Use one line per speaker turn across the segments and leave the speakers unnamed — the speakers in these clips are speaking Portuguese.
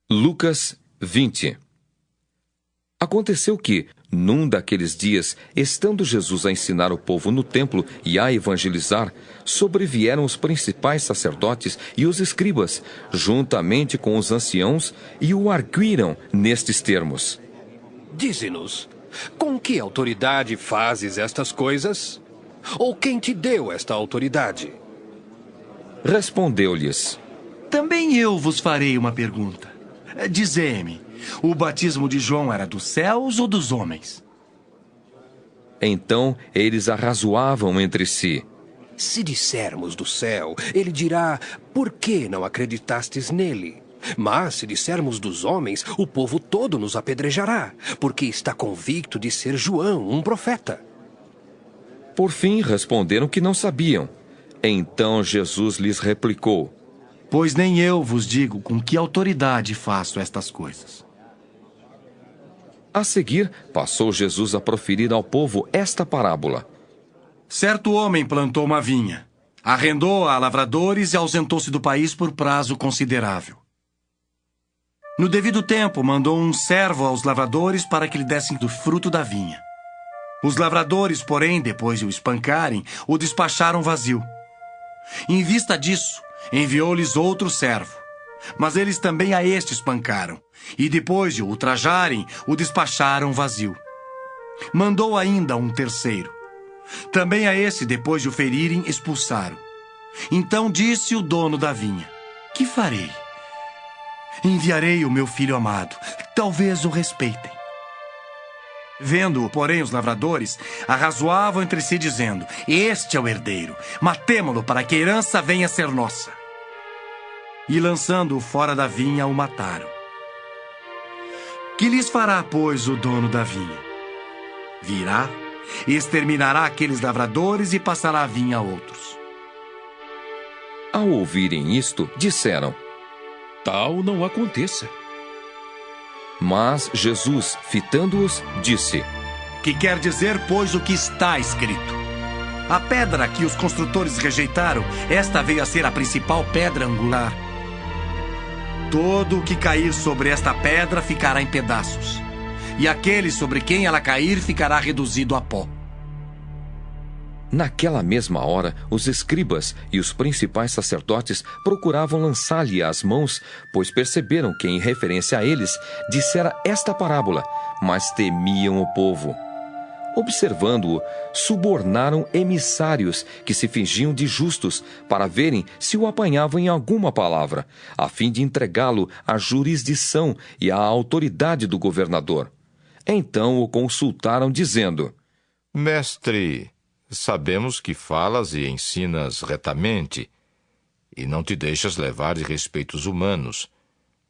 Lucas 20. Aconteceu que, num daqueles dias, estando Jesus a ensinar o povo no templo e a evangelizar, sobrevieram os principais sacerdotes e os escribas, juntamente com os anciãos, e o arguíram nestes termos:
Dize-nos, com que autoridade fazes estas coisas? Ou quem te deu esta autoridade?
Respondeu-lhes:
Também eu vos farei uma pergunta. Dizei-me, o batismo de João era dos céus ou dos homens?
Então eles arrazoavam entre si.
Se dissermos do céu, ele dirá, por que não acreditastes nele? Mas se dissermos dos homens, o povo todo nos apedrejará, porque está convicto de ser João, um profeta.
Por fim responderam que não sabiam. Então Jesus lhes replicou:
Pois nem eu vos digo com que autoridade faço estas coisas.
A seguir, passou Jesus a proferir ao povo esta parábola.
Certo homem plantou uma vinha, arrendou a lavradores e ausentou-se do país por prazo considerável. No devido tempo, mandou um servo aos lavradores para que lhe dessem do fruto da vinha. Os lavradores, porém, depois de o espancarem, o despacharam vazio. Em vista disso, enviou-lhes outro servo. Mas eles também a este espancaram, e depois de o ultrajarem, o despacharam vazio. Mandou ainda um terceiro. Também a esse, depois de o ferirem, expulsaram. Então disse o dono da vinha: Que farei? Enviarei o meu filho amado, talvez o respeitem. Vendo-o, porém, os lavradores arrazoavam entre si, dizendo: Este é o herdeiro, matemo-lo para que a herança venha a ser nossa. E lançando-o fora da vinha, o mataram. Que lhes fará, pois, o dono da vinha? Virá, exterminará aqueles lavradores e passará a vinha a outros.
Ao ouvirem isto, disseram:
Tal não aconteça.
Mas Jesus, fitando-os, disse:
Que quer dizer, pois, o que está escrito? A pedra que os construtores rejeitaram, esta veio a ser a principal pedra angular. Todo o que cair sobre esta pedra ficará em pedaços, e aquele sobre quem ela cair ficará reduzido a pó.
Naquela mesma hora, os escribas e os principais sacerdotes procuravam lançar-lhe as mãos, pois perceberam que, em referência a eles, dissera esta parábola, mas temiam o povo. Observando-o, subornaram emissários que se fingiam de justos para verem se o apanhavam em alguma palavra, a fim de entregá-lo à jurisdição e à autoridade do governador. Então o consultaram, dizendo:
Mestre, sabemos que falas e ensinas retamente, e não te deixas levar de respeitos humanos,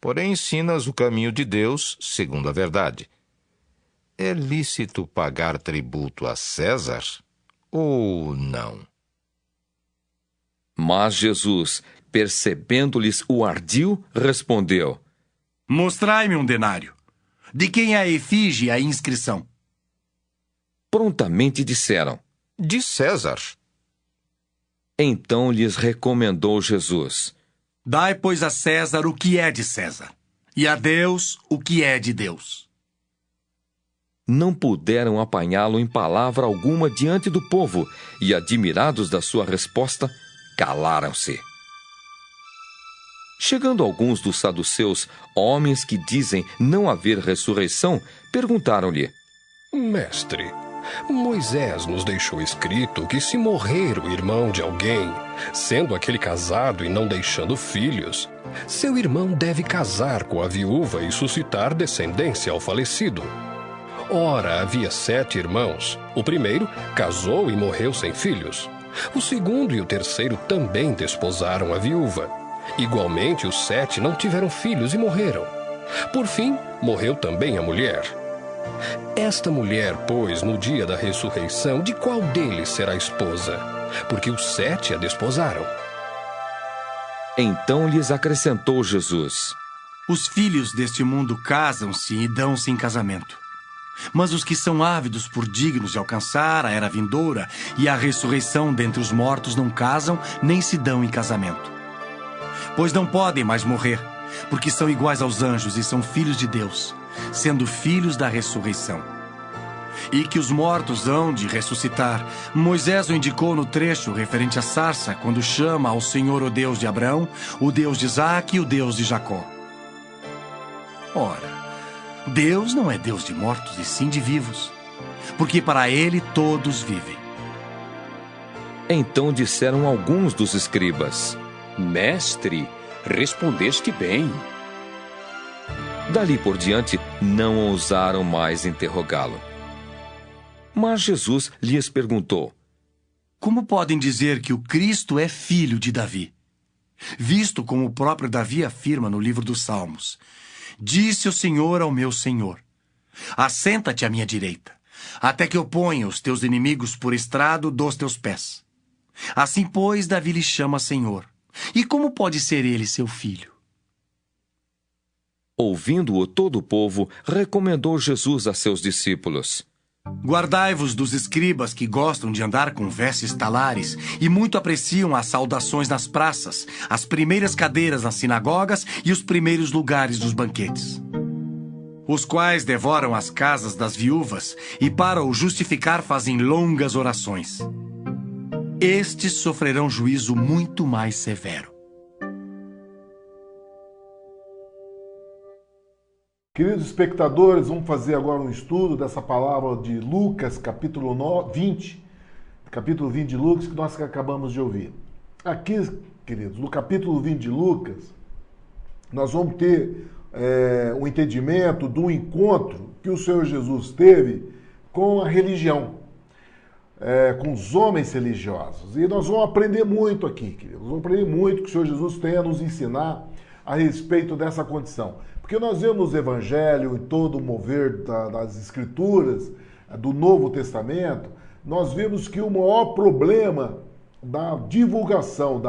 porém ensinas o caminho de Deus segundo a verdade. É lícito pagar tributo a César ou não?
Mas Jesus, percebendo-lhes o ardil, respondeu:
Mostrai-me um denário. De quem é a efígie e a inscrição?
Prontamente disseram:
De César.
Então lhes recomendou Jesus:
Dai, pois, a César o que é de César, e a Deus o que é de Deus.
Não puderam apanhá-lo em palavra alguma diante do povo, e, admirados da sua resposta, calaram-se. Chegando alguns dos saduceus, homens que dizem não haver ressurreição, perguntaram-lhe:
Mestre, Moisés nos deixou escrito que se morrer o irmão de alguém, sendo aquele casado e não deixando filhos, seu irmão deve casar com a viúva e suscitar descendência ao falecido. Ora, havia 7 irmãos. O primeiro casou e morreu sem filhos. O segundo e o terceiro também desposaram a viúva. Igualmente, os 7 não tiveram filhos e morreram. Por fim, morreu também a mulher. Esta mulher, pois, no dia da ressurreição, de qual deles será esposa? Porque os 7 a desposaram.
Então lhes acrescentou Jesus:
Os filhos deste mundo casam-se e dão-se em casamento. Mas os que são ávidos por dignos de alcançar a era vindoura e a ressurreição dentre os mortos não casam nem se dão em casamento. Pois não podem mais morrer, porque são iguais aos anjos e são filhos de Deus, sendo filhos da ressurreição. E que os mortos hão de ressuscitar. Moisés o indicou no trecho referente à sarça, quando chama ao Senhor o Deus de Abraão, o Deus de Isaque e o Deus de Jacó. Ora, Deus não é Deus de mortos, e sim de vivos, porque para ele todos vivem.
Então disseram alguns dos escribas:
Mestre, respondeste bem.
Dali por diante, não ousaram mais interrogá-lo. Mas Jesus lhes perguntou:
Como podem dizer que o Cristo é filho de Davi? Visto como o próprio Davi afirma no livro dos Salmos: Disse o Senhor ao meu Senhor: Assenta-te à minha direita, até que eu ponha os teus inimigos por estrado dos teus pés. Assim, pois, Davi lhe chama Senhor. E como pode ser ele seu filho?
Ouvindo-o todo o povo, recomendou Jesus a seus discípulos:
Guardai-vos dos escribas que gostam de andar com vestes talares e muito apreciam as saudações nas praças, as primeiras cadeiras nas sinagogas e os primeiros lugares dos banquetes, os quais devoram as casas das viúvas e para o justificar fazem longas orações. Estes sofrerão juízo muito mais severo.
Queridos espectadores, vamos fazer agora um estudo dessa palavra de Lucas, capítulo 20 de Lucas, que nós acabamos de ouvir. Aqui, queridos, no capítulo 20 de Lucas, nós vamos ter um entendimento do encontro que o Senhor Jesus teve com a religião, com os homens religiosos. E nós vamos aprender muito aqui, queridos. Nós vamos aprender muito que o Senhor Jesus tem a nos ensinar a respeito dessa condição. Porque nós vemos o Evangelho e todo o mover das Escrituras, do Novo Testamento, nós vemos que o maior problema da divulgação,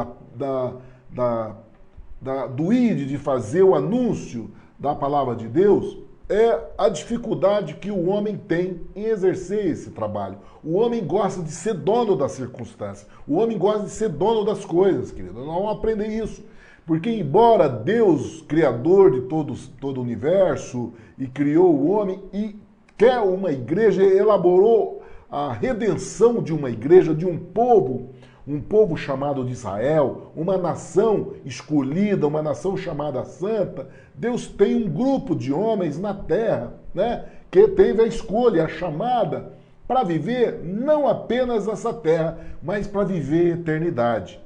do ID, de fazer o anúncio da palavra de Deus, é a dificuldade que o homem tem em exercer esse trabalho. O homem gosta de ser dono das circunstâncias. O homem gosta de ser dono das coisas, querido. Nós vamos aprender isso. Porque embora Deus, criador de todo o universo, e criou o homem, e quer uma igreja, elaborou a redenção de uma igreja, de um povo chamado de Israel, uma nação escolhida, uma nação chamada santa, Deus tem um grupo de homens na terra, né, que teve a escolha, a chamada, para viver não apenas essa terra, mas para viver a eternidade.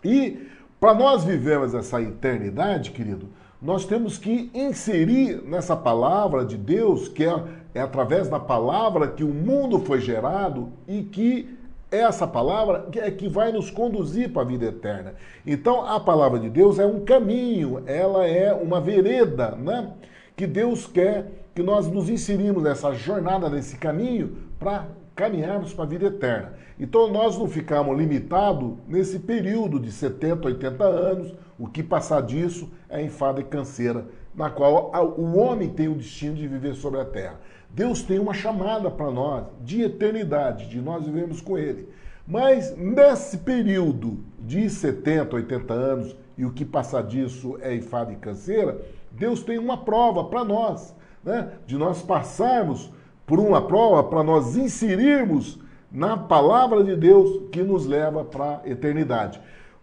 E para nós vivermos essa eternidade, querido, nós temos que inserir nessa palavra de Deus, que é através da palavra que o mundo foi gerado e que essa palavra é que vai nos conduzir para a vida eterna. Então, a palavra de Deus é um caminho, ela é uma vereda, né? Que Deus quer que nós nos inserimos nessa jornada, nesse caminho, para caminharmos para a vida eterna. Então nós não ficamos limitados nesse período de 70, 80 anos, o que passar disso é enfado e canseira, na qual o homem tem o destino de viver sobre a terra. Deus tem uma chamada para nós de eternidade, de nós vivermos com Ele. Mas nesse período de 70, 80 anos, e o que passar disso é enfado e canseira, Deus tem uma prova para nós, né? De nós passarmos por uma prova para nós inserirmos na palavra de Deus que nos leva para a eternidade.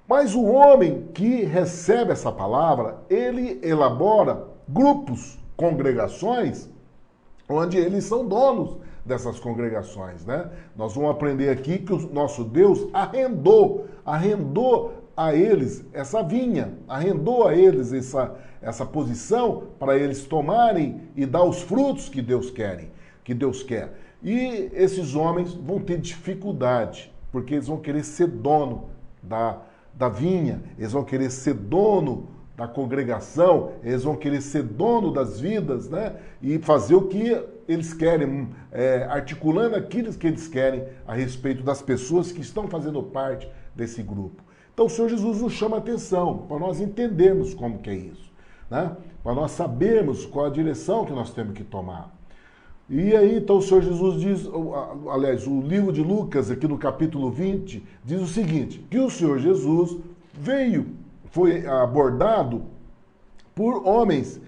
Mas o homem que recebe essa palavra, ele elabora grupos, congregações, onde eles são donos dessas congregações, né? Nós vamos aprender aqui que o nosso Deus arrendou a eles essa vinha, arrendou a eles essa posição para eles tomarem e dar os frutos que Deus quer. E esses homens vão ter dificuldade, porque eles vão querer ser dono da vinha, eles vão querer ser dono da congregação, eles vão querer ser dono das vidas, né? E fazer o que eles querem, articulando aquilo que eles querem a respeito das pessoas que estão fazendo parte desse grupo. Então o Senhor Jesus nos chama a atenção, para nós entendermos como que é isso, né? Para nós sabermos qual a direção que nós temos que tomar. E aí, então, o Senhor Jesus diz, aliás, o livro de Lucas, aqui no capítulo 20, diz o seguinte, que o Senhor Jesus foi abordado por homens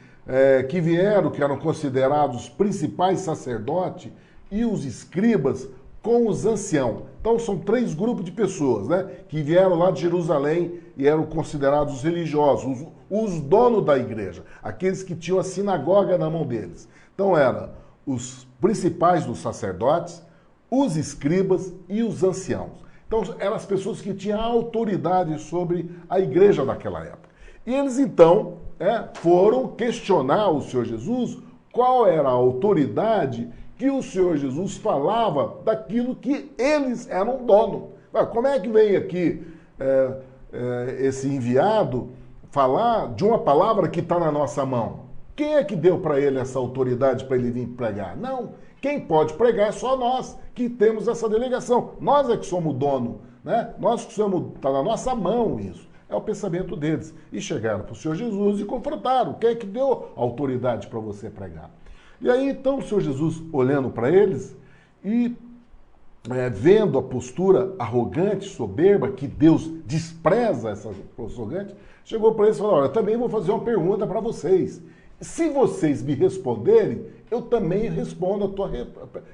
que vieram, que eram considerados os principais sacerdotes e os escribas com os anciãos. Então são 3 grupos de pessoas, né, que vieram lá de Jerusalém e eram considerados os religiosos, os donos da igreja, aqueles que tinham a sinagoga na mão deles. Então eram os principais dos sacerdotes, os escribas e os anciãos. Então eram as pessoas que tinham autoridade sobre a igreja daquela época. E eles então foram questionar o Senhor Jesus qual era a autoridade que o Senhor Jesus falava daquilo que eles eram dono. Como é que vem aqui esse enviado falar de uma palavra que está na nossa mão? Quem é que deu para ele essa autoridade para ele vir pregar? Não. Quem pode pregar é só nós, que temos essa delegação. Nós é que somos o dono, né? Nós que somos, está na nossa mão isso. É o pensamento deles. E chegaram para o Senhor Jesus e confrontaram. Quem é que deu autoridade para você pregar? E aí, então, o Senhor Jesus, olhando para eles e vendo a postura arrogante, soberba, que Deus despreza essa postura arrogante, chegou para eles e falou: olha, eu também vou fazer uma pergunta para vocês. Se vocês me responderem, eu também respondo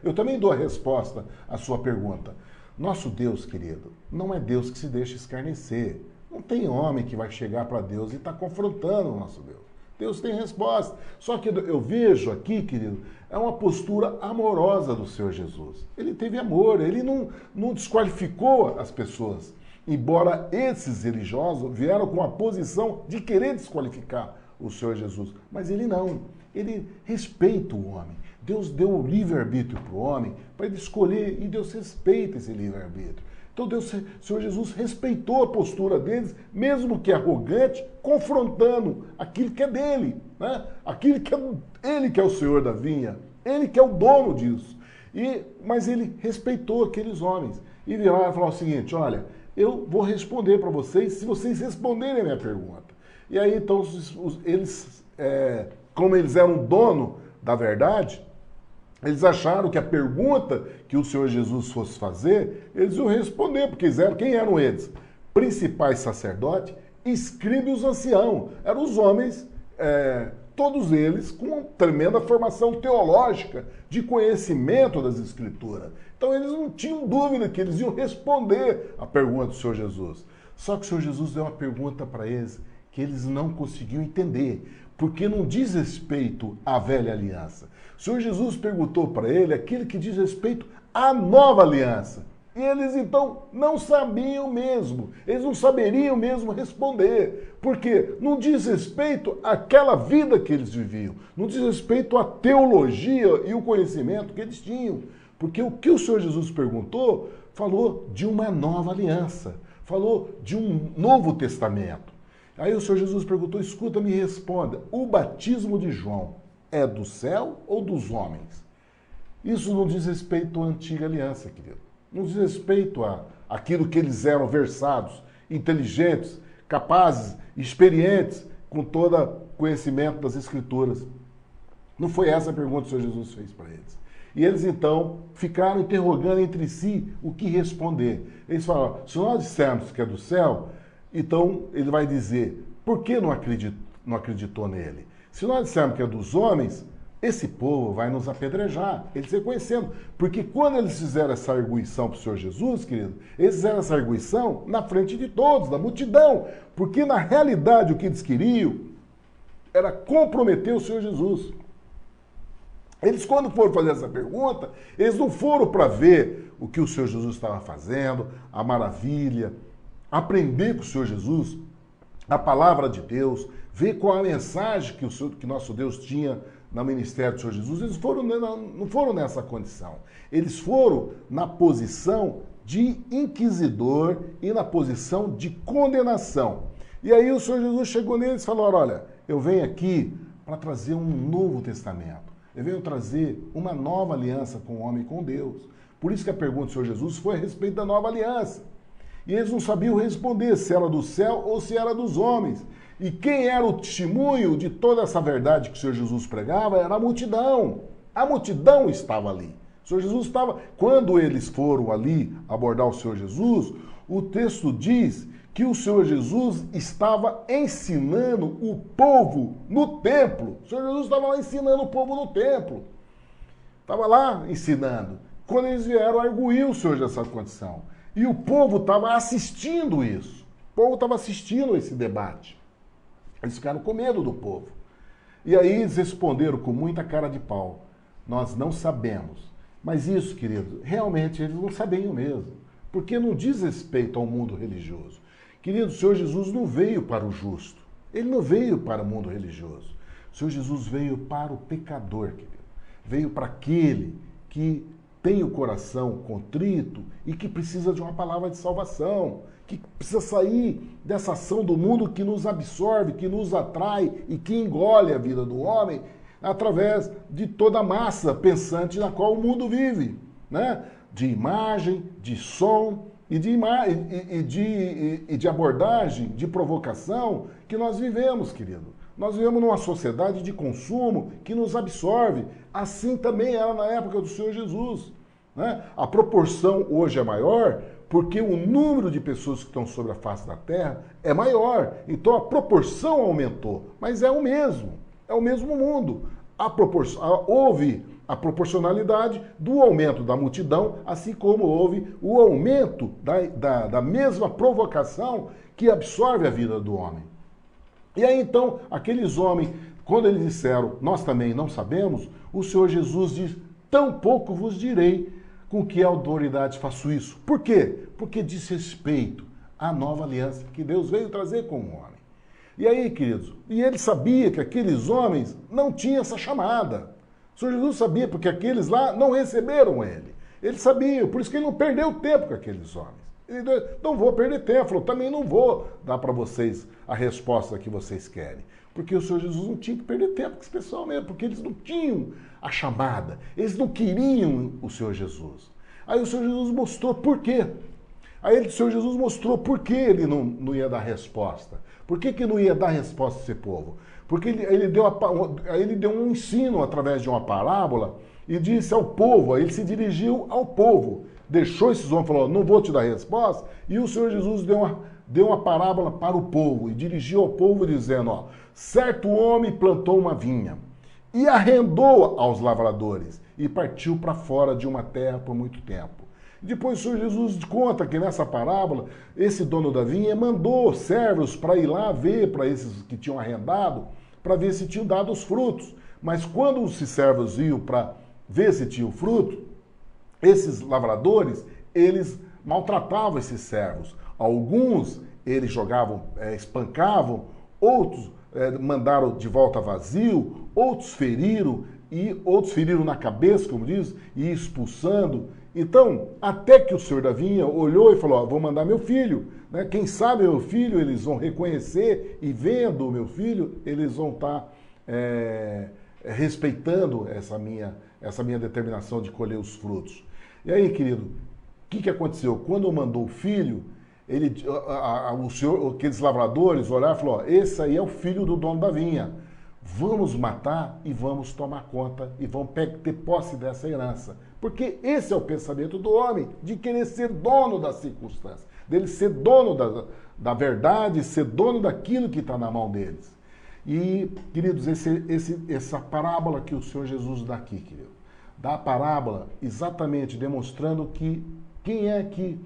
eu também dou a resposta à sua pergunta. Nosso Deus, querido, não é Deus que se deixa escarnecer. Não tem homem que vai chegar para Deus e está confrontando o nosso Deus. Deus tem resposta. Só que eu vejo aqui, querido, é uma postura amorosa do Senhor Jesus. Ele teve amor, ele não desqualificou as pessoas. Embora esses religiosos vieram com a posição de querer desqualificar o Senhor Jesus. Mas ele não. Ele respeita o homem. Deus deu o livre-arbítrio para o homem para ele escolher e Deus respeita esse livre-arbítrio. Então o Senhor Jesus respeitou a postura deles, mesmo que arrogante, confrontando aquilo que é dele, né? Aquilo que ele que é o Senhor da vinha, ele que é o dono disso. Mas ele respeitou aqueles homens e viraram e falou o seguinte: olha, eu vou responder para vocês se vocês responderem a minha pergunta. E aí então eles, como eles eram dono da verdade, eles acharam que a pergunta que o Senhor Jesus fosse fazer, eles iam responder, porque quem eram eles? Principais sacerdotes, escribas e os anciãos. Eram os homens, todos eles com uma tremenda formação teológica, de conhecimento das Escrituras. Então eles não tinham dúvida que eles iam responder a pergunta do Senhor Jesus. Só que o Senhor Jesus deu uma pergunta para eles que eles não conseguiam entender, porque não diz respeito à velha aliança. O Senhor Jesus perguntou para ele aquilo que diz respeito à nova aliança. E eles então não sabiam mesmo, eles não saberiam mesmo responder, porque não diz respeito àquela vida que eles viviam, não diz respeito à teologia e o conhecimento que eles tinham. Porque o que o Senhor Jesus perguntou, falou de uma nova aliança, falou de um novo testamento. Aí o Senhor Jesus perguntou: escuta, me responda, o batismo de João é do céu ou dos homens? Isso não diz respeito à antiga aliança, querido. Não diz respeito àquilo que eles eram versados, inteligentes, capazes, experientes, com todo conhecimento das Escrituras. Não foi essa a pergunta que o Senhor Jesus fez para eles. E eles então ficaram interrogando entre si o que responder. Eles falaram: se nós dissermos que é do céu, então ele vai dizer, por que não acreditou nele? Se nós dissermos que é dos homens, esse povo vai nos apedrejar, eles reconhecendo. Porque quando eles fizeram essa arguição para o Senhor Jesus, querido, eles fizeram essa arguição na frente de todos, da multidão. Porque na realidade o que eles queriam era comprometer o Senhor Jesus. Eles, quando foram fazer essa pergunta, eles não foram para ver o que o Senhor Jesus estava fazendo, a maravilha, aprender com o Senhor Jesus a palavra de Deus, ver qual a mensagem que nosso Deus tinha no ministério do Senhor Jesus. Eles não foram nessa condição. Eles foram na posição de inquisidor e na posição de condenação. E aí o Senhor Jesus chegou neles e falou: olha, eu venho aqui para trazer um novo testamento. Eu venho trazer uma nova aliança com o homem e com Deus. Por isso que a pergunta do Senhor Jesus foi a respeito da nova aliança. E eles não sabiam responder se era do céu ou se era dos homens. E quem era o testemunho de toda essa verdade que o Senhor Jesus pregava era a multidão. A multidão estava ali. O Senhor Jesus estava... Quando eles foram ali abordar o Senhor Jesus, o texto diz que o Senhor Jesus estava ensinando o povo no templo. O Senhor Jesus estava lá ensinando o povo no templo. Estava lá ensinando. Quando eles vieram arguir o Senhor dessa condição. E o povo estava assistindo isso. O povo estava assistindo esse debate. Eles ficaram com medo do povo. E aí eles responderam com muita cara de pau: nós não sabemos. Mas isso, queridos, realmente eles não sabiam mesmo. Porque não diz respeito ao mundo religioso. Querido, o Senhor Jesus não veio para o justo. Ele não veio para o mundo religioso. O Senhor Jesus veio para o pecador, querido. Veio para aquele que tem o coração contrito e que precisa de uma palavra de salvação, que precisa sair dessa ação do mundo que nos absorve, que nos atrai e que engole a vida do homem através de toda a massa pensante na qual o mundo vive, né? De imagem, de som e de abordagem, de provocação que nós vivemos, querido. Nós vivemos numa sociedade de consumo que nos absorve. Assim também era na época do Senhor Jesus, né? A proporção hoje é maior porque o número de pessoas que estão sobre a face da terra é maior. Então a proporção aumentou, mas é o mesmo mundo. Houve a proporcionalidade do aumento da multidão, assim como houve o aumento da mesma provocação que absorve a vida do homem. E aí então, aqueles homens, quando eles disseram, nós também não sabemos, o Senhor Jesus diz, tampouco vos direi com que autoridade faço isso. Por quê? Porque diz respeito à nova aliança que Deus veio trazer com o homem. E aí, queridos, e ele sabia que aqueles homens não tinham essa chamada. O Senhor Jesus sabia, porque aqueles lá não receberam ele. Ele sabia, por isso que ele não perdeu tempo com aqueles homens. Ele não vou perder tempo, falou, também não vou dar para vocês a resposta que vocês querem. Porque o Senhor Jesus não tinha que perder tempo com esse pessoal mesmo, porque eles não tinham a chamada, eles não queriam o Senhor Jesus. Aí o Senhor Jesus mostrou por quê. Aí o Senhor Jesus mostrou por que ele não ia dar resposta. Por que não ia dar resposta a esse povo? Porque ele deu um ensino através de uma parábola e disse ao povo, aí ele se dirigiu ao povo, deixou esses homens e falou, não vou te dar resposta, e o Senhor Jesus deu uma parábola para o povo e dirigiu ao povo dizendo, ó, certo homem plantou uma vinha e arrendou aos lavradores e partiu para fora de uma terra por muito tempo. Depois o Senhor Jesus conta que nessa parábola, esse dono da vinha mandou servos para ir lá ver para esses que tinham arrendado, para ver se tinham dado os frutos. Mas quando os servos iam para ver se tinha o fruto, esses lavradores, eles maltratavam esses servos. Alguns eles jogavam, espancavam, outros mandaram de volta vazio, outros feriram na cabeça, como diz, e expulsando. Então, até que o senhor da vinha olhou e falou, ó, vou mandar meu filho, né? Quem sabe meu filho, eles vão reconhecer, e vendo o meu filho, eles vão estar respeitando essa minha determinação de colher os frutos. E aí, querido, o que aconteceu? Quando mandou o filho, aqueles lavradores olharam e falaram, ó, esse aí é o filho do dono da vinha. Vamos matar e vamos tomar conta e vamos ter posse dessa herança. Porque esse é o pensamento do homem, de querer ser dono das circunstâncias, dele ser dono da verdade, ser dono daquilo que está na mão deles. E, queridos, essa parábola que o Senhor Jesus dá aqui, querido, dá a parábola exatamente demonstrando que quem é que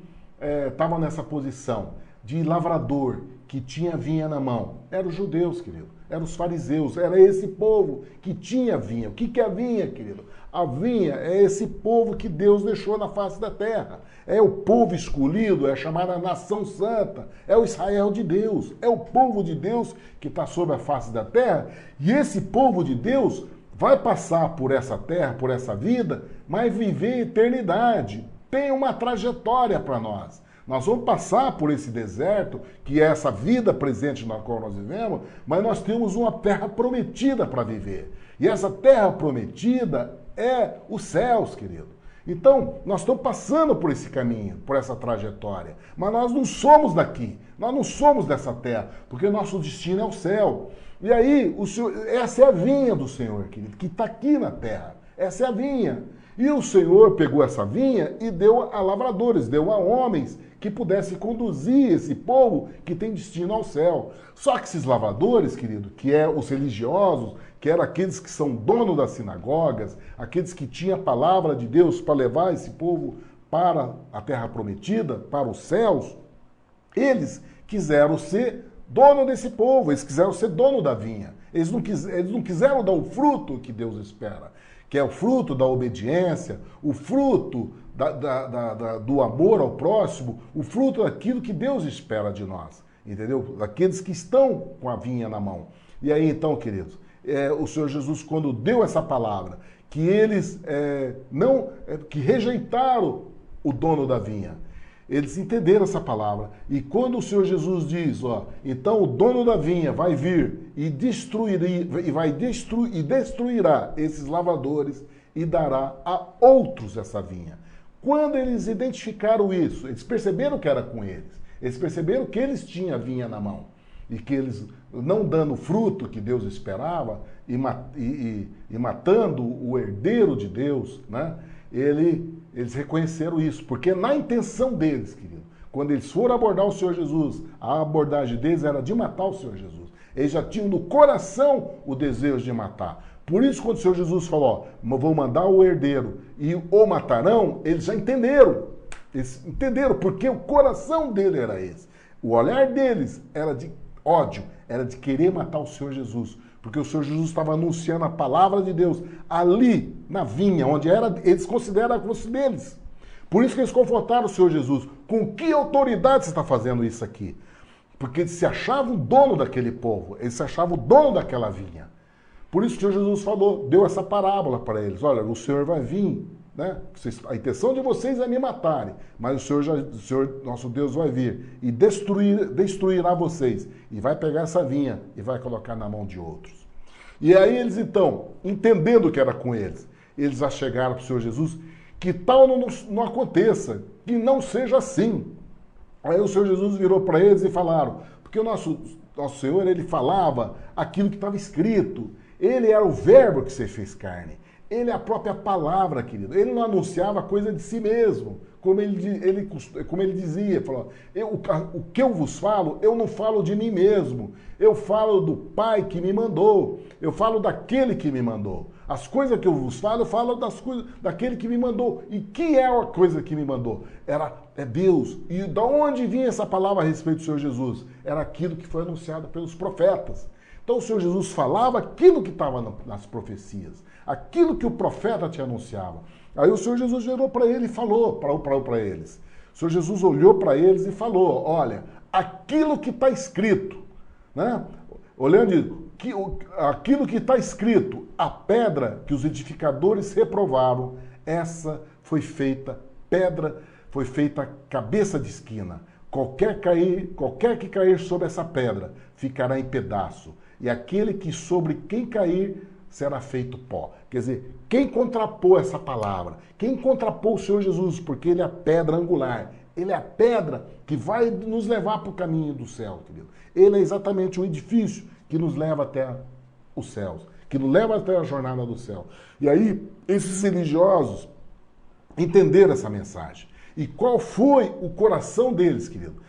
estava nessa posição de lavrador, que tinha vinha na mão, eram os judeus, querido, eram os fariseus, era esse povo que tinha vinha. O que é a vinha, querido? A vinha é esse povo que Deus deixou na face da terra. É o povo escolhido, é a chamada nação santa, é o Israel de Deus, é o povo de Deus que está sobre a face da terra. E esse povo de Deus vai passar por essa terra, por essa vida, mas viver a eternidade. Tem uma trajetória para nós. Nós vamos passar por esse deserto, que é essa vida presente na qual nós vivemos, mas nós temos uma terra prometida para viver. E essa terra prometida é os céus, querido. Então, nós estamos passando por esse caminho, por essa trajetória. Mas nós não somos daqui, nós não somos dessa terra, porque o nosso destino é o céu. E aí, essa é a vinha do Senhor, querido, que está aqui na terra. Essa é a vinha. E o Senhor pegou essa vinha e deu a lavradores, deu a homens que pudesse conduzir esse povo que tem destino ao céu. Só que esses lavradores, querido, que é os religiosos, que eram aqueles que são donos das sinagogas, aqueles que tinham a palavra de Deus para levar esse povo para a terra prometida, para os céus, eles quiseram ser dono desse povo, eles quiseram ser dono da vinha. Eles não quiseram dar o fruto que Deus espera, que é o fruto da obediência, o fruto do amor ao próximo, o fruto daquilo que Deus espera de nós, entendeu? Daqueles que estão com a vinha na mão. E aí então, queridos, o Senhor Jesus, quando deu essa palavra, que eles que rejeitaram o dono da vinha, eles entenderam essa palavra. E quando o Senhor Jesus diz, então o dono da vinha vai vir e destruirá esses lavradores e dará a outros essa vinha. Quando eles identificaram isso, eles perceberam que era com eles. Eles perceberam que eles tinham a vinha na mão. E que eles, não dando o fruto que Deus esperava, e matando o herdeiro de Deus, né? Eles reconheceram isso, porque na intenção deles, querido, quando eles foram abordar o Senhor Jesus, a abordagem deles era de matar o Senhor Jesus. Eles já tinham no coração o desejo de matar. Por isso, quando o Senhor Jesus falou, vou mandar o herdeiro e o matarão, eles já entenderam. Eles entenderam, porque o coração dele era esse. O olhar deles era de ódio, era de querer matar o Senhor Jesus. Porque o Senhor Jesus estava anunciando a palavra de Deus ali, na vinha, onde eles consideram a fosse deles. Por isso que eles confrontaram o Senhor Jesus. Com que autoridade você está fazendo isso aqui? Porque eles se achavam dono daquele povo, eles se achavam dono daquela vinha. Por isso que o Senhor Jesus falou, deu essa parábola para eles. Olha, o Senhor vai vir, né? A intenção de vocês é me matarem, mas o Senhor, nosso Deus, vai vir e destruirá vocês. E vai pegar essa vinha e vai colocar na mão de outros. E aí eles então, entendendo que era com eles, eles já chegaram para o Senhor Jesus, que tal não aconteça, que não seja assim. Aí o Senhor Jesus virou para eles e falaram, porque o nosso Senhor, ele falava aquilo que estava escrito. Ele era o verbo que se fez carne. Ele é a própria palavra, querido. Ele não anunciava coisa de si mesmo, como ele dizia. Falou, o que eu vos falo, eu não falo de mim mesmo. Eu falo do Pai que me mandou. Eu falo daquele que me mandou. As coisas que eu vos falo, eu falo das coisas daquele que me mandou. E que é a coisa que me mandou? É Deus. E de onde vinha essa palavra a respeito do Senhor Jesus? Era aquilo que foi anunciado pelos profetas. Então o Senhor Jesus falava aquilo que estava nas profecias, aquilo que o profeta te anunciava. Aí o Senhor Jesus virou para ele e falou para eles. O Senhor Jesus olhou para eles e falou, olha, aquilo que está escrito, né? Olhando aquilo que está escrito, a pedra que os edificadores reprovaram, essa foi feita pedra, foi feita cabeça de esquina. Qualquer que cair sobre essa pedra ficará em pedaço. E aquele que sobre quem cair será feito pó. Quer dizer, quem contrapôs essa palavra? Quem contrapôs o Senhor Jesus? Porque ele é a pedra angular. Ele é a pedra que vai nos levar para o caminho do céu, querido. Ele é exatamente o edifício que nos leva até os céus, que nos leva até a jornada do céu. E aí, esses religiosos entenderam essa mensagem. E qual foi o coração deles, querido?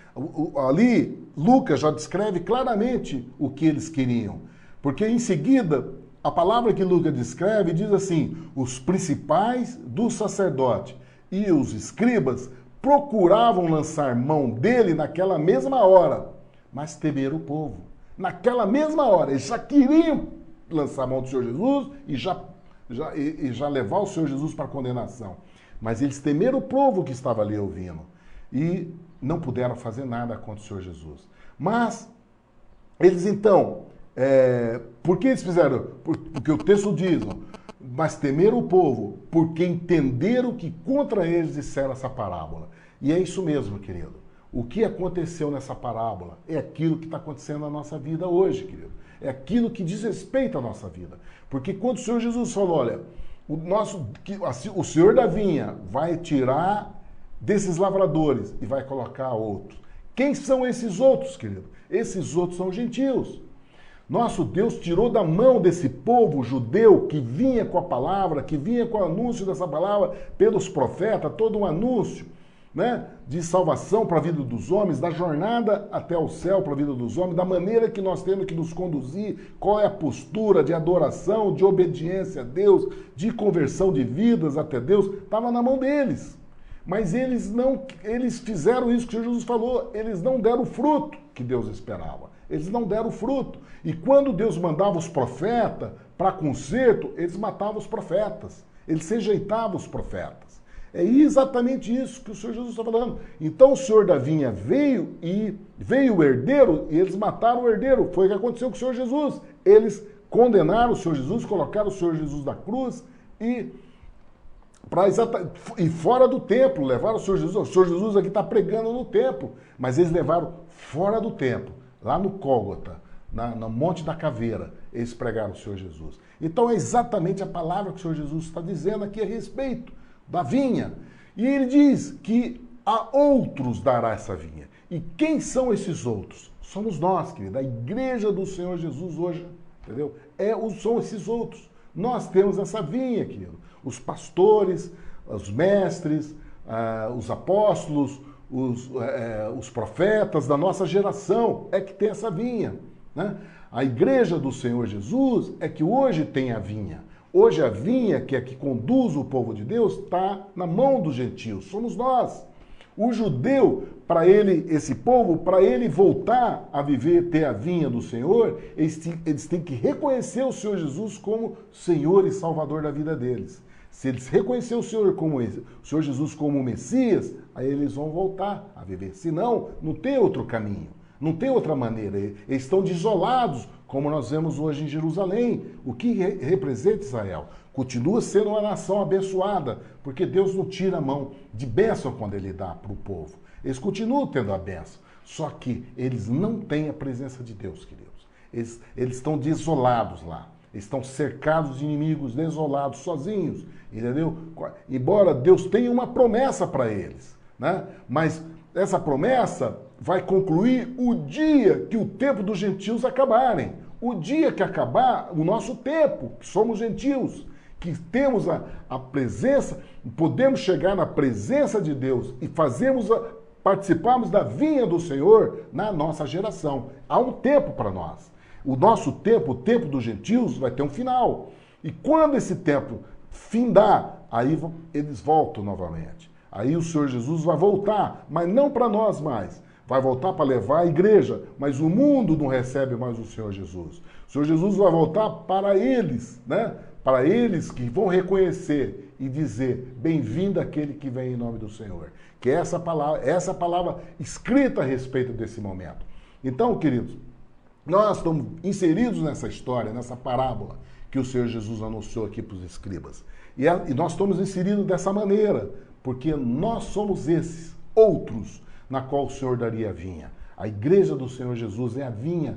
Ali, Lucas já descreve claramente o que eles queriam. Porque em seguida, a palavra que Lucas descreve diz assim, os principais do sacerdote e os escribas procuravam lançar mão dele naquela mesma hora, mas temeram o povo. Naquela mesma hora, eles já queriam lançar mão do Senhor Jesus e já levar o Senhor Jesus para a condenação. Mas eles temeram o povo que estava ali ouvindo e não puderam fazer nada contra o Senhor Jesus. Mas eles então, por que eles fizeram? Porque o texto diz, mas temeram o povo, porque entenderam que contra eles disseram essa parábola. E é isso mesmo, querido. O que aconteceu nessa parábola é aquilo que está acontecendo na nossa vida hoje, querido. É aquilo que diz respeito à nossa vida. Porque quando o Senhor Jesus falou, olha, o Senhor da vinha vai tirar desses lavradores e vai colocar outros. Quem são esses outros, querido? Esses outros são gentios. Nosso Deus tirou da mão desse povo judeu que vinha com a palavra, que vinha com o anúncio dessa palavra pelos profetas, todo um anúncio. né, de salvação para a vida dos homens, da jornada até o céu para a vida dos homens, da maneira que nós temos que nos conduzir, qual é a postura de adoração, de obediência a Deus, de conversão de vidas até Deus, estava na mão deles. Mas eles fizeram isso que Jesus falou, eles não deram o fruto que Deus esperava. Eles não deram fruto. E quando Deus mandava os profetas para conserto, eles matavam os profetas. Eles rejeitavam os profetas. É exatamente isso que o Senhor Jesus está falando. Então o Senhor da vinha veio o herdeiro e eles mataram o herdeiro. Foi o que aconteceu com o Senhor Jesus. Eles condenaram o Senhor Jesus, colocaram o Senhor Jesus na cruz e fora do templo, levaram o Senhor Jesus. O Senhor Jesus aqui está pregando no templo, mas eles levaram fora do templo, lá no Gólgota, no Monte da Caveira, eles pregaram o Senhor Jesus. Então é exatamente a palavra que o Senhor Jesus está dizendo aqui a respeito da vinha. E ele diz que a outros dará essa vinha. E quem são esses outros? Somos nós, querido, a igreja do Senhor Jesus hoje, entendeu? São esses outros. Nós temos essa vinha, querido. Os pastores, os mestres, os apóstolos, os profetas da nossa geração é que tem essa vinha, né? A igreja do Senhor Jesus é que hoje tem a vinha. Hoje a vinha, que é que conduz o povo de Deus, está na mão dos gentios, somos nós. O judeu, para ele, esse povo, para ele voltar a viver, ter a vinha do Senhor, eles têm que reconhecer o Senhor Jesus como Senhor e Salvador da vida deles. Se eles reconhecerem o Senhor Jesus como o Messias, aí eles vão voltar a viver. Senão, não tem outro caminho, não tem outra maneira. Eles estão desolados, como nós vemos hoje em Jerusalém. O que representa Israel? Continua sendo uma nação abençoada, porque Deus não tira a mão de bênção quando Ele dá para o povo. Eles continuam tendo a bênção, só que eles não têm a presença de Deus, queridos. Eles estão desolados lá. Eles estão cercados de inimigos, desolados, sozinhos, entendeu? Embora Deus tenha uma promessa para eles, né? Mas essa promessa vai concluir o dia que o tempo dos gentios acabarem. O dia que acabar o nosso tempo, que somos gentios, que temos a presença, podemos chegar na presença de Deus e participarmos da vinha do Senhor na nossa geração. Há um tempo para nós. O nosso tempo, o tempo dos gentios, vai ter um final. E quando esse tempo findar, aí eles voltam novamente. Aí o Senhor Jesus vai voltar, mas não para nós mais. Vai voltar para levar a igreja, mas o mundo não recebe mais o Senhor Jesus. O Senhor Jesus vai voltar para eles, né? Para eles que vão reconhecer e dizer, bem-vindo aquele que vem em nome do Senhor. Que é essa palavra escrita a respeito desse momento. Então, queridos, nós estamos inseridos nessa história, nessa parábola que o Senhor Jesus anunciou aqui para os escribas. E nós estamos inseridos dessa maneira, porque nós somos esses outros na qual o Senhor daria a vinha. A igreja do Senhor Jesus é a vinha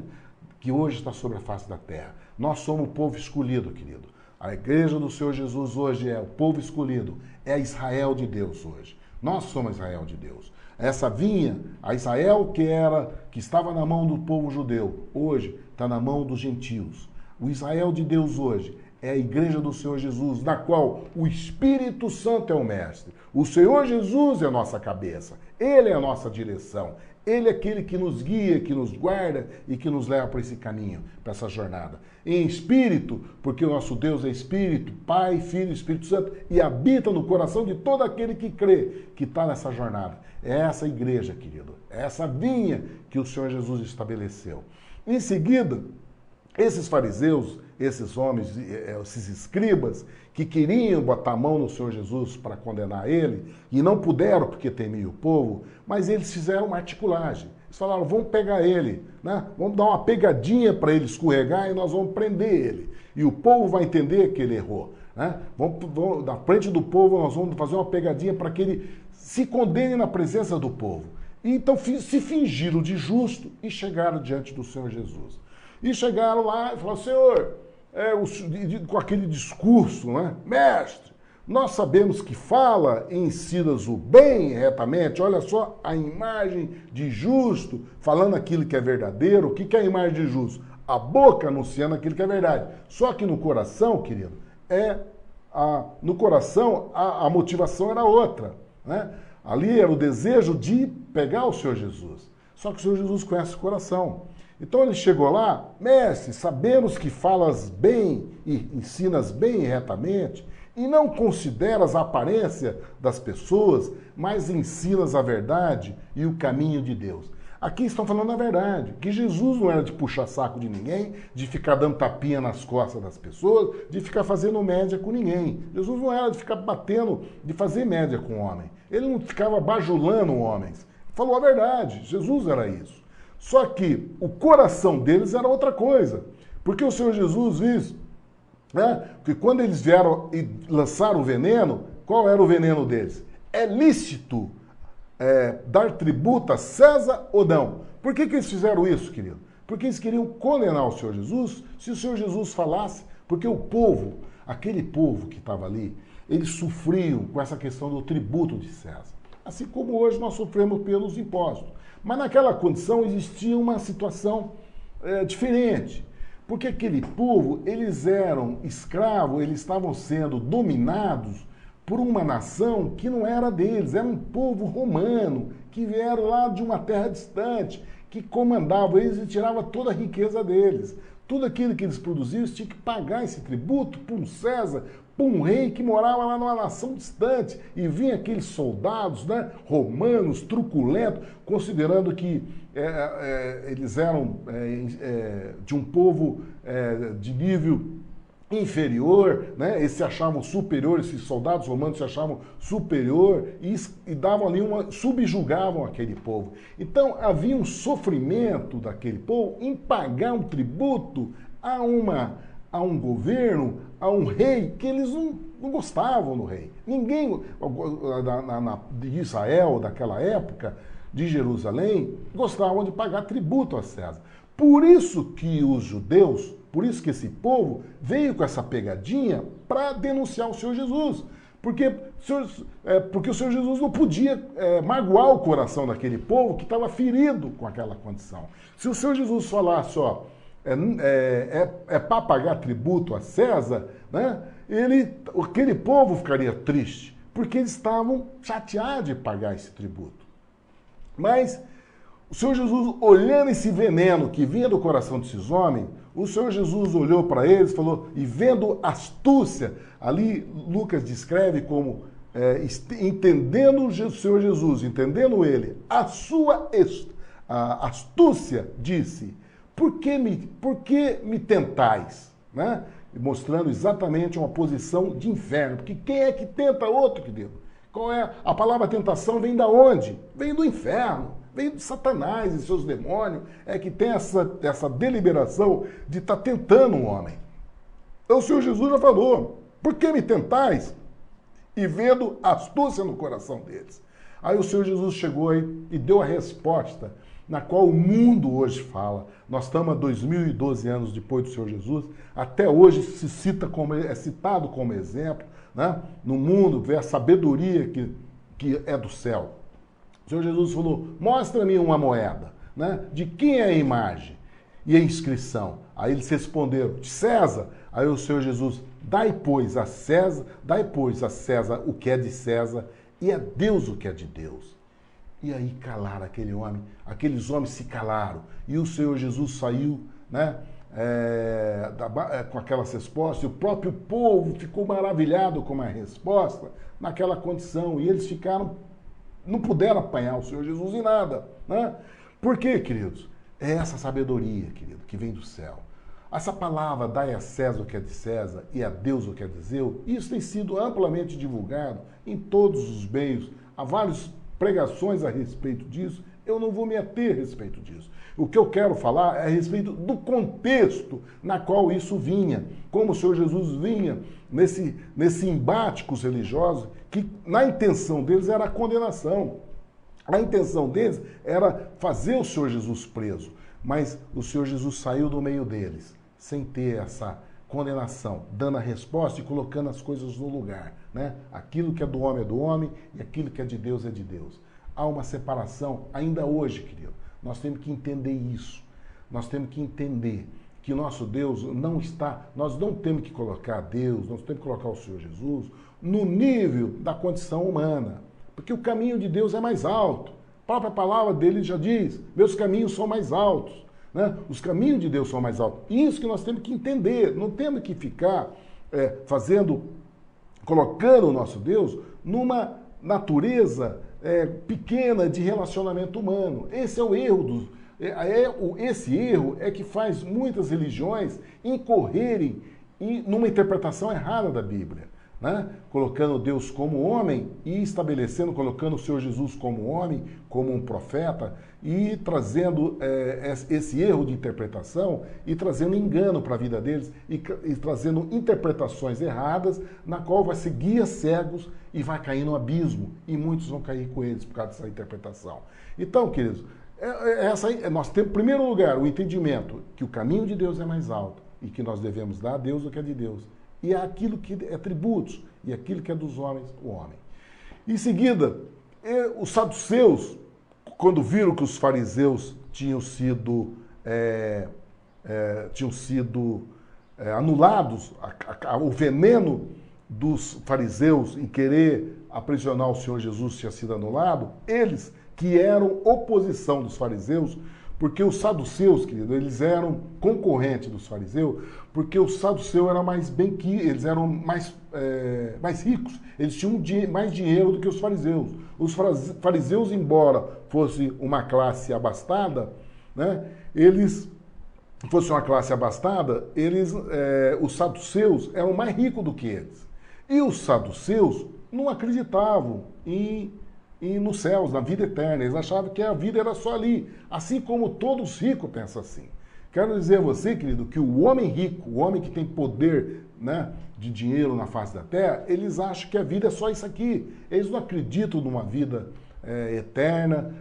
que hoje está sobre a face da terra. Nós somos o povo escolhido, querido. A igreja do Senhor Jesus hoje é o povo escolhido, é a Israel de Deus hoje. Nós somos Israel de Deus. Essa vinha, a Israel que estava na mão do povo judeu, hoje está na mão dos gentios. O Israel de Deus hoje é a igreja do Senhor Jesus, na qual o Espírito Santo é o mestre. O Senhor Jesus é a nossa cabeça, Ele é a nossa direção. Ele é aquele que nos guia, que nos guarda e que nos leva para esse caminho, para essa jornada. Em espírito, porque o nosso Deus é Espírito, Pai, Filho e Espírito Santo, e habita no coração de todo aquele que crê, que está nessa jornada. É essa igreja, querido. É essa vinha que o Senhor Jesus estabeleceu. Em seguida, esses fariseus, esses homens, esses escribas, que queriam botar a mão no Senhor Jesus para condenar ele, e não puderam porque temiam o povo, mas eles fizeram uma articulagem. Eles falaram, vamos pegar ele, né? Vamos dar uma pegadinha para ele escorregar e nós vamos prender ele. E o povo vai entender que ele errou. Né? Vamos, na frente do povo, nós vamos fazer uma pegadinha para que ele se condene na presença do povo. E então se fingiram de justo e chegaram diante do Senhor Jesus. E chegaram lá e falaram, Senhor, com aquele discurso, né? Mestre, nós sabemos que fala e ensinas o bem retamente. Olha só a imagem de justo, falando aquilo que é verdadeiro. O que é a imagem de justo? A boca anunciando aquilo que é verdade. Só que no coração, querido, no coração a motivação era outra, né? Ali era o desejo de pegar o Senhor Jesus. Só que o Senhor Jesus conhece o coração. Então ele chegou lá: mestre, sabemos que falas bem e ensinas bem e retamente, e não consideras a aparência das pessoas, mas ensinas a verdade e o caminho de Deus. Aqui estão falando a verdade, que Jesus não era de puxar saco de ninguém, de ficar dando tapinha nas costas das pessoas, de ficar fazendo média com ninguém. Jesus não era de ficar batendo, de fazer média com o homem. Ele não ficava bajulando homens. Falou a verdade, Jesus era isso. Só que o coração deles era outra coisa. Porque o Senhor Jesus disse, né, que quando eles vieram e lançaram o veneno, qual era o veneno deles? É lícito dar tributo a César ou não? Por que eles fizeram isso, querido? Porque eles queriam condenar o Senhor Jesus se o Senhor Jesus falasse, porque o povo, aquele povo que estava ali, eles sofriam com essa questão do tributo de César. Assim como hoje nós sofremos pelos impostos. Mas naquela condição existia uma situação diferente. Porque aquele povo, eles eram escravos, eles estavam sendo dominados por uma nação que não era deles, era um povo romano, que vieram lá de uma terra distante, que comandava eles e tirava toda a riqueza deles. Tudo aquilo que eles produziam, eles tinham que pagar esse tributo para um César, para um rei que morava lá numa nação distante. E vinha aqueles soldados, né, romanos, truculentos, considerando que eles eram de um povo de nível inferior, né? Eles se achavam superiores, esses soldados romanos se achavam superior e davam ali subjugavam aquele povo. Então havia um sofrimento daquele povo em pagar um tributo a um governo, a um rei, que eles não gostavam do rei. Ninguém de Israel, daquela época, de Jerusalém, gostavam de pagar tributo a César. Por isso que os judeus, por isso que esse povo veio com essa pegadinha para denunciar o Senhor Jesus. Porque o Senhor Jesus não podia magoar o coração daquele povo que estava ferido com aquela condição. Se o Senhor Jesus falasse, ó, para pagar tributo a César, né, aquele povo ficaria triste, porque eles estavam chateados de pagar esse tributo. Mas o Senhor Jesus, olhando esse veneno que vinha do coração desses homens, o Senhor Jesus olhou para eles e falou, e vendo astúcia, ali Lucas descreve como, entendendo o Senhor Jesus, entendendo ele, a sua astúcia, disse, por que me tentais? Né? Mostrando exatamente uma posição de inferno, porque quem é que tenta outro, querido? Qual é? A palavra tentação vem da onde? Vem do inferno. Vem de Satanás e seus demônios, que tem essa deliberação de estar tentando um homem. Então o Senhor Jesus já falou, por que me tentais? E vendo astúcia no coração deles. Aí o Senhor Jesus chegou aí e deu a resposta na qual o mundo hoje fala. Nós estamos há 2012 anos depois do Senhor Jesus, até hoje é citado como exemplo, né? No mundo, vê a sabedoria que é do céu. O Senhor Jesus falou, mostra-me uma moeda, né? De quem é a imagem e a inscrição? Aí eles responderam, de César. Aí o Senhor Jesus, dai pois a César o que é de César e a Deus o que é de Deus. E aí calaram aqueles homens se calaram. E o Senhor Jesus saiu, né, com aquelas respostas, e o próprio povo ficou maravilhado com a resposta naquela condição. E eles não puderam apanhar o Senhor Jesus em nada. Né? Por quê, queridos? É essa sabedoria, querido, que vem do céu. Essa palavra, dai a César o que é de César e a Deus o que é de Deus, isso tem sido amplamente divulgado em todos os meios. Há várias pregações a respeito disso. Eu não vou me ater a respeito disso. O que eu quero falar é a respeito do contexto na qual isso vinha. Como o Senhor Jesus vinha nesse embate com os religiosos, que na intenção deles era a condenação. A intenção deles era fazer o Senhor Jesus preso. Mas o Senhor Jesus saiu do meio deles, sem ter essa condenação, dando a resposta e colocando as coisas no lugar. Né? Aquilo que é do homem e aquilo que é de Deus é de Deus. Há uma separação ainda hoje, querido. Nós temos que entender isso. Nós temos que entender que o nosso Deus não está... Nós não temos que colocar Deus, nós temos que colocar o Senhor Jesus no nível da condição humana. Porque o caminho de Deus é mais alto. A própria palavra dele já diz, meus caminhos são mais altos. Né? Os caminhos de Deus são mais altos. Isso que nós temos que entender. Não temos que ficar colocando o nosso Deus numa natureza pequena de relacionamento humano. Esse é o erro esse erro é que faz muitas religiões incorrerem numa interpretação errada da Bíblia, né? Colocando Deus como homem e colocando o Senhor Jesus como homem, como um profeta, e trazendo esse erro de interpretação e trazendo engano para a vida deles e trazendo interpretações erradas, na qual vai ser guias cegos e vai cair no abismo, e muitos vão cair com eles por causa dessa interpretação. Então, queridos, nós temos, em primeiro lugar, o entendimento que o caminho de Deus é mais alto e que nós devemos dar a Deus o que é de Deus. E é aquilo que é tributos, e aquilo que é dos homens, o homem. Em seguida, os saduceus, quando viram que os fariseus tinham sido anulados, o veneno dos fariseus em querer aprisionar o Senhor Jesus tinha sido anulado, eles que eram oposição dos fariseus, porque os saduceus, querido, eles eram concorrentes dos fariseus, porque os saduceus eram eles eram mais ricos, eles tinham mais dinheiro do que os fariseus. Os fariseus, embora fosse uma classe abastada, né, os saduceus eram mais ricos do que eles. E os saduceus não acreditavam nos céus, na vida eterna. Eles achavam que a vida era só ali. Assim como todos os ricos pensam assim. Quero dizer a você, querido, que o homem rico, o homem que tem poder, né, de dinheiro na face da terra, eles acham que a vida é só isso aqui. Eles não acreditam numa vida eterna,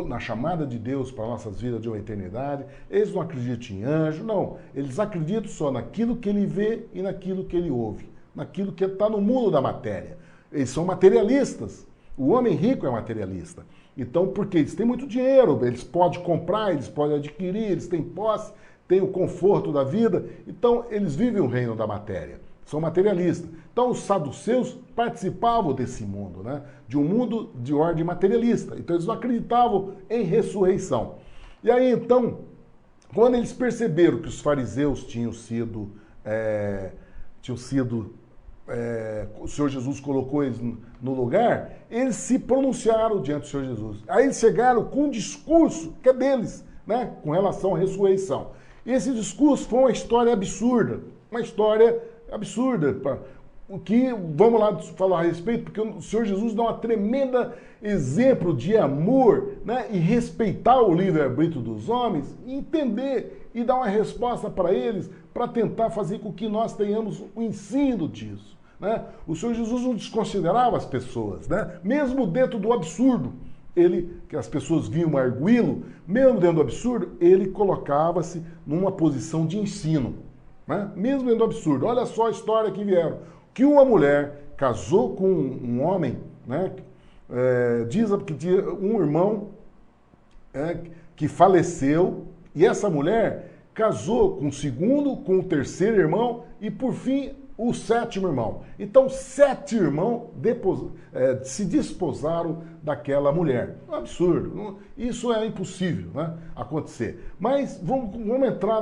na chamada de Deus para nossas vidas de uma eternidade. Eles não acreditam em anjo, não. Eles acreditam só naquilo que ele vê e naquilo que ele ouve, naquilo que está no mundo da matéria. Eles são materialistas. O homem rico é materialista. Então, porque eles têm muito dinheiro, eles podem comprar, eles podem adquirir, eles têm posse, têm o conforto da vida. Então, eles vivem o reino da matéria. São materialistas. Então, os saduceus participavam desse mundo, né? De um mundo de ordem materialista. Então, eles não acreditavam em ressurreição. E aí, então, quando eles perceberam que os fariseus tinham sido o Senhor Jesus colocou eles no lugar, eles se pronunciaram diante do Senhor Jesus. Aí eles chegaram com um discurso que é deles, né, com relação à ressurreição. E esse discurso foi uma história absurda, o que, vamos lá falar a respeito, porque o Senhor Jesus dá um tremendo exemplo de amor, né, e respeitar o livre-arbítrio dos homens, e entender e dar uma resposta para eles, para tentar fazer com que nós tenhamos o ensino disso. Né? O Senhor Jesus não desconsiderava as pessoas, né? Mesmo dentro do absurdo, que as pessoas vinham arguí-lo, mesmo dentro do absurdo, ele colocava-se numa posição de ensino, né? Mesmo dentro do absurdo. Olha só a história que vieram. Que uma mulher casou com um homem, né? Diz que tinha um irmão que faleceu, e essa mulher casou com o segundo, com o terceiro irmão e, por fim, o sétimo irmão. Então, 7 irmãos se desposaram daquela mulher. Um absurdo. Isso é impossível, né, acontecer. Mas vamos entrar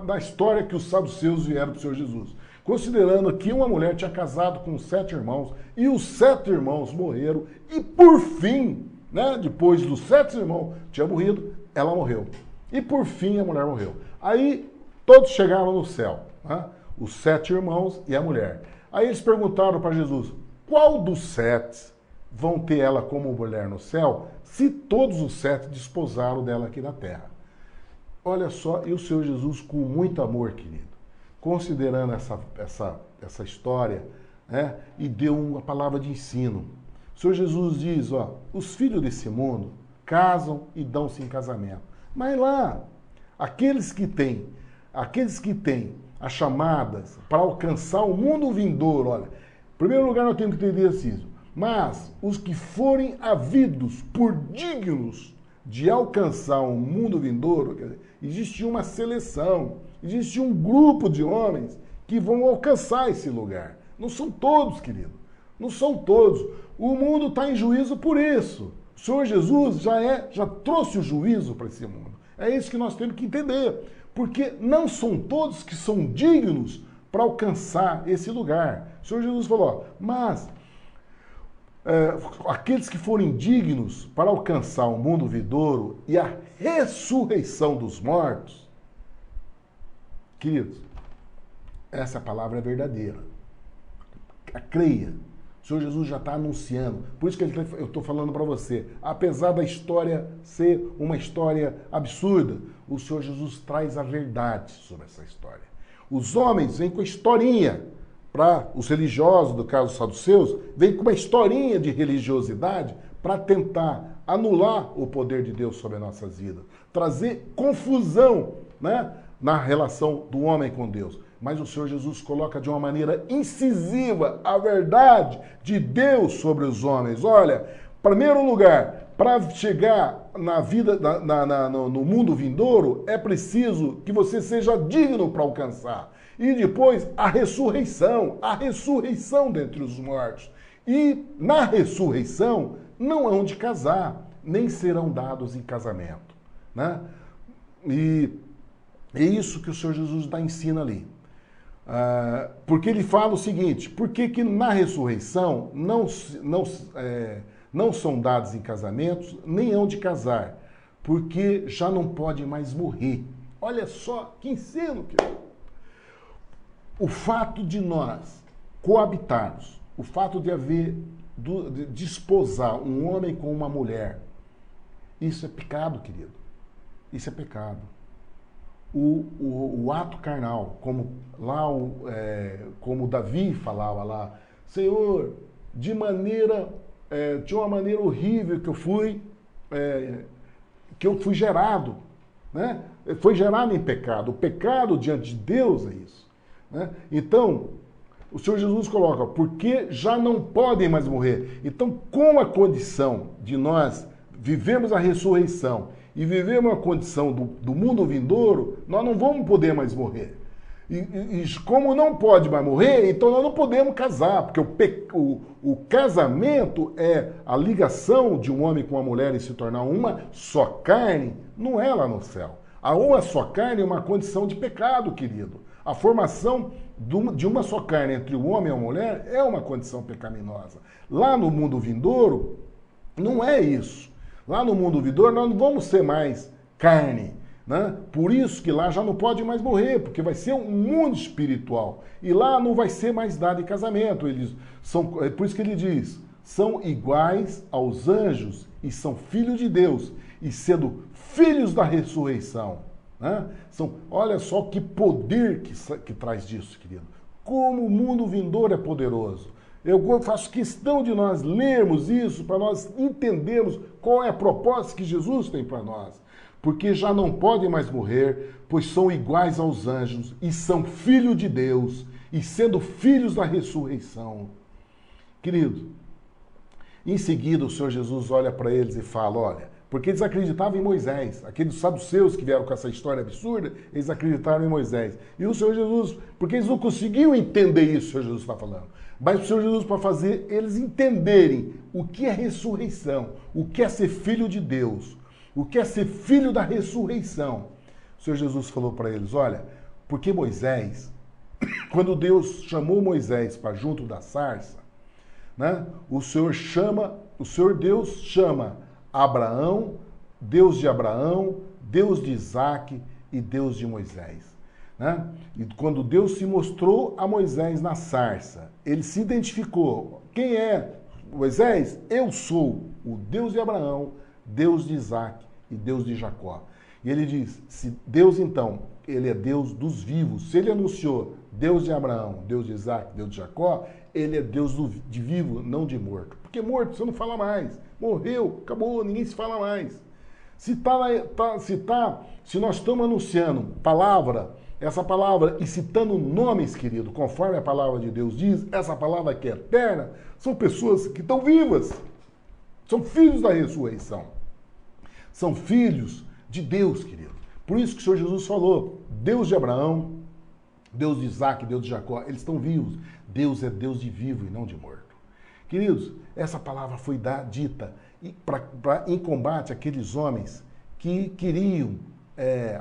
na história que os saduceus vieram para o Senhor Jesus. Considerando que uma mulher tinha casado com 7 irmãos e os 7 irmãos morreram e, por fim, né, depois dos 7 irmãos tinha morrido, ela morreu. E, por fim, a mulher morreu. Aí, todos chegaram no céu, né? Os 7 irmãos e a mulher. Aí eles perguntaram para Jesus, qual dos 7 vão ter ela como mulher no céu, se todos os 7 desposaram dela aqui na terra? Olha só, e o Senhor Jesus, com muito amor, querido, considerando essa história, né, e deu uma palavra de ensino. O Senhor Jesus diz, os filhos desse mundo casam e dão-se em casamento. Mas lá, aqueles que têm as chamadas para alcançar o mundo vindouro, olha, em primeiro lugar nós temos que entender assim, mas os que forem havidos por dignos de alcançar o mundo vindouro, quer dizer, existe uma seleção, existe um grupo de homens que vão alcançar esse lugar. Não são todos, querido. Não são todos. O mundo está em juízo por isso. O Senhor Jesus já trouxe o juízo para esse mundo. É isso que nós temos que entender. Porque não são todos que são dignos para alcançar esse lugar. O Senhor Jesus falou, mas aqueles que forem dignos para alcançar o mundo vindouro e a ressurreição dos mortos, queridos, essa palavra é verdadeira. Creia. O Senhor Jesus já está anunciando. Por isso que eu estou falando para você. Apesar da história ser uma história absurda, o Senhor Jesus traz a verdade sobre essa história. Os homens vêm com a historinha. Para os religiosos, do caso dos saduceus, vêm com uma historinha de religiosidade para tentar anular o poder de Deus sobre as nossas vidas. Trazer confusão, né, na relação do homem com Deus. Mas o Senhor Jesus coloca de uma maneira incisiva a verdade de Deus sobre os homens. Olha, em primeiro lugar, para chegar na vida, no mundo vindouro, é preciso que você seja digno para alcançar. E depois a ressurreição dentre os mortos. E na ressurreição não hão de casar, nem serão dados em casamento. Né? E é isso que o Senhor Jesus ensina ali. Porque ele fala o seguinte, por que na ressurreição não são dados em casamentos, nem hão de casar, porque já não pode mais morrer. Olha só que ensino, querido. O fato de nós coabitarmos, o fato de desposar um homem com uma mulher, isso é pecado, querido. Isso é pecado. O ato carnal, como Davi falava lá, Senhor, de uma maneira horrível que eu fui gerado, né? Foi gerado em pecado. O pecado diante de Deus é isso. Né? Então, o Senhor Jesus coloca, porque já não podem mais morrer. Então, com a condição de nós vivemos a ressurreição e vivemos a condição do mundo vindouro, nós não vamos poder mais morrer. E como não pode mais morrer, então nós não podemos casar, porque o casamento é a ligação de um homem com uma mulher e se tornar uma só carne, não é lá no céu. A uma só carne é uma condição de pecado, querido. A formação de uma só carne entre o homem e a mulher é uma condição pecaminosa. Lá no mundo vindouro, não é isso. Lá no mundo vindouro, nós não vamos ser mais carne. Né? Por isso que lá já não pode mais morrer, porque vai ser um mundo espiritual. E lá não vai ser mais dado em casamento. É por isso que ele diz, são iguais aos anjos e são filhos de Deus, e sendo filhos da ressurreição. Né? Olha só que poder que traz disso, querido. Como o mundo vindouro é poderoso. Eu faço questão de nós lermos isso para nós entendermos qual é a proposta que Jesus tem para nós. Porque já não podem mais morrer, pois são iguais aos anjos e são filhos de Deus, e sendo filhos da ressurreição. Querido, em seguida o Senhor Jesus olha para eles e fala, olha, porque eles acreditavam em Moisés. Aqueles saduceus que vieram com essa história absurda, eles acreditaram em Moisés. E o Senhor Jesus, porque eles não conseguiam entender isso, o Senhor Jesus está falando. Mas o Senhor Jesus, para fazer eles entenderem o que é ressurreição, o que é ser filho de Deus, o que é ser filho da ressurreição. O Senhor Jesus falou para eles, olha, porque Moisés, quando Deus chamou Moisés para junto da sarça, né, o Senhor Deus chama Abraão, Deus de Abraão, Deus de Isaac e Deus de Moisés. Né? E quando Deus se mostrou a Moisés na sarça, ele se identificou. Quem é Moisés? Eu sou o Deus de Abraão, Deus de Isaac e Deus de Jacó. E ele diz, se Deus então, ele é Deus dos vivos. Se ele anunciou Deus de Abraão, Deus de Isaac, Deus de Jacó, ele é Deus de vivo, não de morto. Porque morto você não fala mais. Morreu, acabou, ninguém se fala mais. Se nós estamos anunciando essa palavra e citando nomes, querido, conforme a palavra de Deus diz, essa palavra que é eterna, são pessoas que estão vivas. São filhos da ressurreição. São filhos de Deus, querido. Por isso que o Senhor Jesus falou, Deus de Abraão, Deus de Isaac, Deus de Jacó, eles estão vivos. Deus é Deus de vivo e não de morto. Queridos, essa palavra foi dita em combate àqueles homens que queriam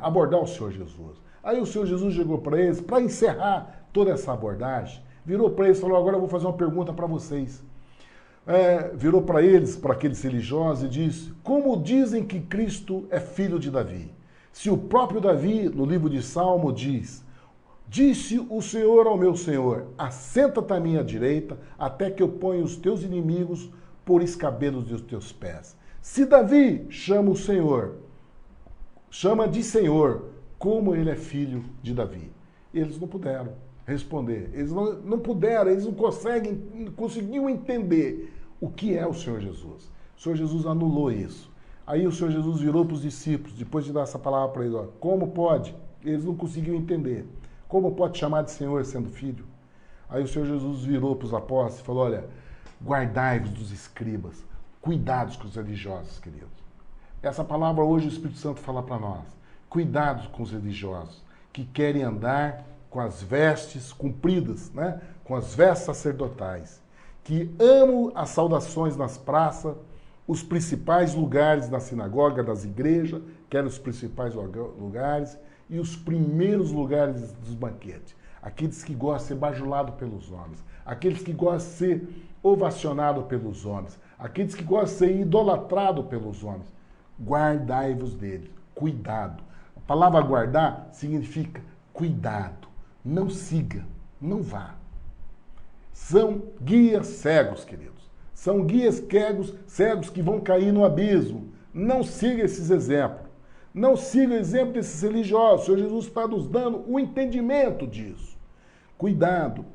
abordar o Senhor Jesus. Aí o Senhor Jesus chegou para eles, para encerrar toda essa abordagem, virou para eles e falou: agora eu vou fazer uma pergunta para vocês. Virou para eles, para aqueles religiosos, e disse: como dizem que Cristo é filho de Davi? Se o próprio Davi, no livro de Salmo, diz: disse o Senhor ao meu Senhor, assenta-te à minha direita, até que eu ponha os teus inimigos por escabelos dos teus pés. Se Davi chama o Senhor, chama de Senhor, como ele é filho de Davi? Eles não puderam responder. Eles não puderam, eles não conseguiam entender o que é o Senhor Jesus. O Senhor Jesus anulou isso. Aí o Senhor Jesus virou para os discípulos, depois de dar essa palavra para eles: como pode? Eles não conseguiam entender. Como pode chamar de Senhor sendo filho? Aí o Senhor Jesus virou para os apóstolos e falou: olha, guardai-vos dos escribas, cuidados com os religiosos, queridos. Essa palavra hoje o Espírito Santo fala para nós. Cuidados com os religiosos, que querem andar com as vestes compridas, né? Com as vestes sacerdotais, que amam as saudações nas praças, os principais lugares da sinagoga, das igrejas, que eram os principais lugares, e os primeiros lugares dos banquetes. Aqueles que gostam de ser bajulados pelos homens, aqueles que gostam de ser ovacionados pelos homens, aqueles que gostam de ser idolatrados pelos homens. Guardai-vos deles, cuidado. A palavra guardar significa cuidado. Não siga, não vá. São guias cegos, queridos. São guias cegos que vão cair no abismo. Não siga esses exemplos. Não siga o exemplo desses religiosos. O Senhor Jesus está nos dando o entendimento disso. Cuidado.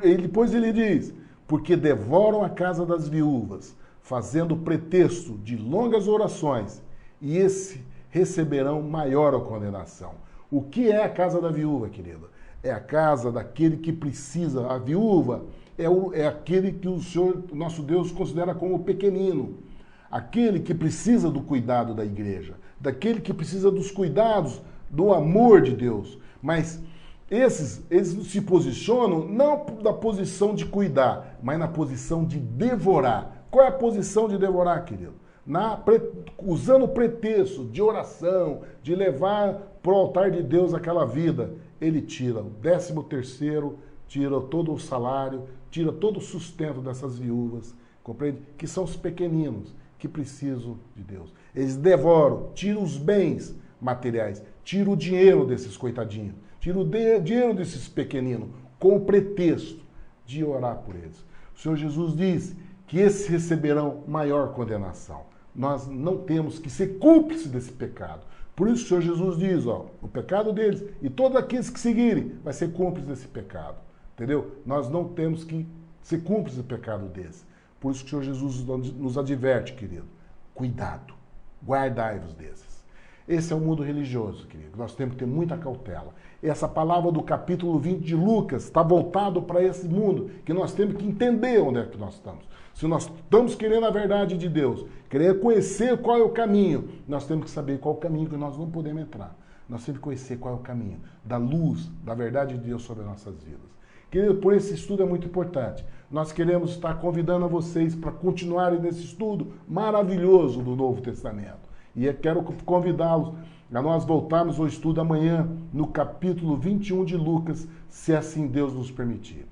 Depois ele diz: porque devoram a casa das viúvas, fazendo pretexto de longas orações, e esse receberão maior condenação. O que é a casa da viúva, querida? É a casa daquele que precisa. A viúva é aquele que o Senhor, nosso Deus, considera como pequenino. Aquele que precisa do cuidado da igreja. Daquele que precisa dos cuidados, do amor de Deus. Mas eles se posicionam não na posição de cuidar, mas na posição de devorar. Qual é a posição de devorar, querido? Usando o pretexto de oração, de levar para o altar de Deus aquela vida, ele tira o 13º, tira todo o salário, tira todo o sustento dessas viúvas, compreende? Que são os pequeninos que precisam de Deus. Eles devoram, tiram os bens materiais, tiram o dinheiro desses coitadinhos, tiram o dinheiro desses pequeninos, com o pretexto de orar por eles. O Senhor Jesus disse que esses receberão maior condenação. Nós não temos que ser cúmplices desse pecado. Por isso o Senhor Jesus diz, o pecado deles e todos aqueles que seguirem vai ser cúmplice desse pecado. Entendeu? Nós não temos que ser cúmplices do pecado desse. Por isso que o Senhor Jesus nos adverte, querido. Cuidado. Guardai-vos desses. Esse é o mundo religioso, querido. Nós temos que ter muita cautela. Essa palavra do capítulo 20 de Lucas está voltado para esse mundo, que nós temos que entender onde é que nós estamos. Se nós estamos querendo a verdade de Deus, querer conhecer qual é o caminho, nós temos que saber qual é o caminho que nós não podemos entrar. Nós temos que conhecer qual é o caminho da luz, da verdade de Deus sobre as nossas vidas. Querido, por esse estudo é muito importante. Nós queremos estar convidando a vocês para continuarem nesse estudo maravilhoso do Novo Testamento. E eu quero convidá-los a nós voltarmos ao estudo amanhã no capítulo 21 de Lucas, se assim Deus nos permitir.